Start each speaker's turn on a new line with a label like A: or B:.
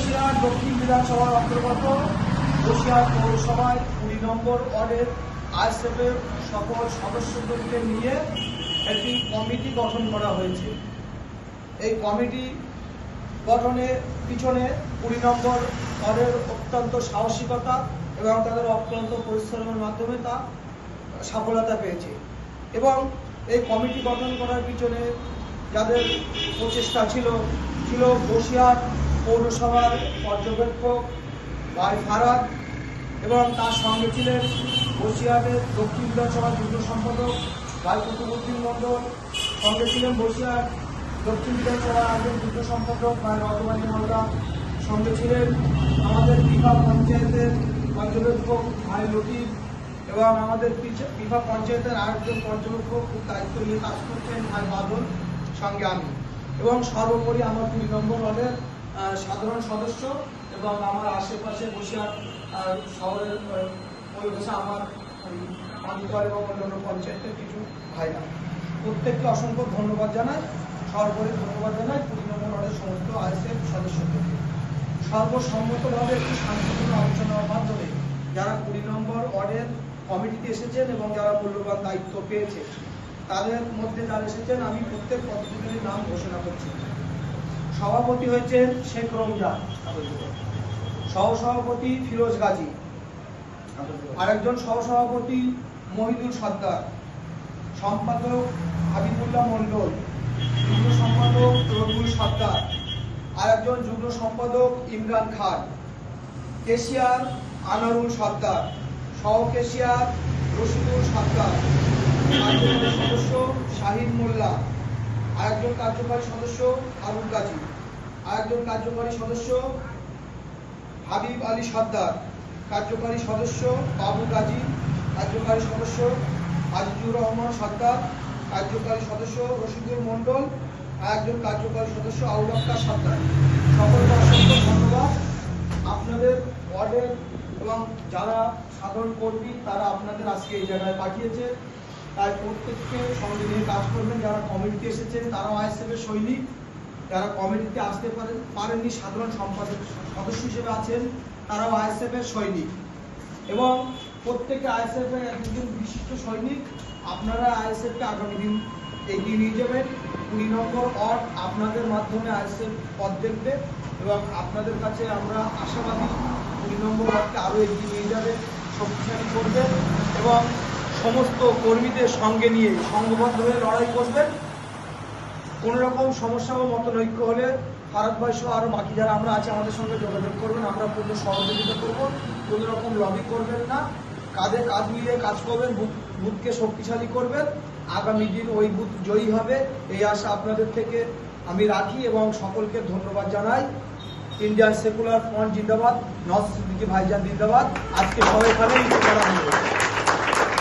A: বসিরহাট দক্ষিণ বিধানসভার অন্তর্গত বসিরহাট পৌরসভায় 20 নম্বর ওয়ার্ডের আইএসএফের সকল সদস্যদেরকে নিয়ে একটি কমিটি গঠন করা হয়েছে। এই কমিটি গঠনের পিছনে 20 নম্বর ওয়ার্ডের অত্যন্ত সাহসিকতা এবং তাদের অত্যন্ত পরিশ্রমের মাধ্যমে তা সফলতা পেয়েছে। এবং এই কমিটি গঠন করার পিছনে যাদের প্রচেষ্টা ছিল বসিরহাট পৌরসভার পর্যবেক্ষক ভাই ফারাদ, এবং তার সঙ্গে ছিলেন বসিরহাটের দক্ষিণ বিধানসভার যুগ্ম সম্পাদক ভাই কুতুবুদ্দিন মণ্ডল, সঙ্গে ছিলেন বসিরহাট দক্ষিণ বিধানসভার একজন যুগ্ম সম্পাদক ভাই রতবানী মোল্লা, সঙ্গে ছিলেন আমাদের বিভাগ পঞ্চায়েতের পর্যবেক্ষক ভাই লতিফ, এবং আমাদের বিভাগ পঞ্চায়েতের আরেকজন পর্যবেক্ষক খুব দায়িত্ব নিয়ে কাজ করছেন ভাই বাদল, সঙ্গে আমি, এবং সর্বোপরি আমার 20 নম্বর ওয়ার্ডের সাধারণ সদস্য এবং আমার আশেপাশে বসিরহাট শহরের পরিবেশে আমার পানিকর এবং অন্যান্য পঞ্চায়েতের কিছু ভাইরা, প্রত্যেককে অসংখ্য ধন্যবাদ জানাই। সর্বোপরি ধন্যবাদ জানাই 20 নম্বর ওয়ার্ডের সমস্ত আইএসএফ সদস্যদেরকে। সর্বসম্মতভাবে একটি শান্তিপূর্ণ আলোচনার মাধ্যমে যারা 20 নম্বর ওয়ার্ডের কমিটিতে এসেছেন এবং যারা মূল্যবান দায়িত্ব পেয়েছে তাদের মধ্যে যারা এসেছেন আমি প্রত্যেক পদবীর নাম ঘোষণা করছি। সভাপতি হয়েছেন শেখ রমজান, সহসভাপতি ফিরোজ গাজী, আরেকজন সহসভাপতি মহিদুল সর্দার, সম্পাদক হাবিবুল্লাহ মণ্ডল, যুগ্ম সম্পাদক রবিউল সর্দার, আরেকজন যুগ্ম সম্পাদক ইমরান খান, কেশিয়ার আনারুল সর্দার, সহ কেশিয়ার রশিদুল সর্দার, কার্যকরী সদস্য শাহিন মোল্লা, আরেকজন কার্যকরী সদস্য আবুল গাজী, আরেকজন কার্যকরী সদস্য হাবিব আলী সর্দার, কার্যকরী সদস্য বাবু গাজী, কার্যকরী সদস্য আজিজুর রহমান সর্দার, কার্যকরী সদস্য রশিদুল মণ্ডল, আরেকজন কার্যকরী সদস্য আউল আক্তার সর্দার। সকলকে অসংখ্য ধন্যবাদ। আপনাদের ওয়ার্ডের এবং যারা সাধারণ কর্মী তারা আপনাদের আজকে এই জায়গায় পাঠিয়েছে, তাই প্রত্যেককে সঙ্গে নিয়ে কাজ করবেন। যারা কমিটিতে এসেছেন তারাও আইএসএফের সৈনিক, যারা কমিটিতে আসতে পারেননি সাধারণ সম্পাদক সদস্য হিসেবে আছেন তারাও আইএসএফের সৈনিক, এবং প্রত্যেকে আইএসএফের একজন বিশিষ্ট সৈনিক। আপনারা আইএসএফকে আগামী দিন এগিয়ে নিয়ে যাবেন। 20 নম্বর ওয়ার্ড আপনাদের মাধ্যমে আইএসএফ পথ দেখবে, এবং আপনাদের কাছে আমরা আশাবাদী 20 নম্বর ওয়ার্ডকে আরও এগিয়ে নিয়ে যাবে, শক্তিশালী করবে, এবং সমস্ত কর্মীদের সঙ্গে নিয়ে সংঘবদ্ধ হয়ে লড়াই করবেন। কোনো রকম সমস্যা বা মতনৈক্য হলে ফারাদ ভাই সহ আরও বাকি যারা আমরা আছি আমাদের সঙ্গে যোগাযোগ করবেন, আমরা পূর্ণ সহযোগিতা করবো। কোনো রকম লবি করবেন না, কাঁধে কাঁধ মিলিয়ে কাজ করবেন, বুথকে শক্তিশালী করবেন। আগামী দিন ওই বুথ জয়ী হবে এই আশা আপনাদের থেকে আমি রাখি, এবং সকলকে ধন্যবাদ জানাই। ইন্ডিয়ান সেকুলার ফ্রন্ট জিন্দাবাদ, নওয়াজ সিদ্দিকী ভাইজান জিন্দাবাদ। আজকে সবাই এখানে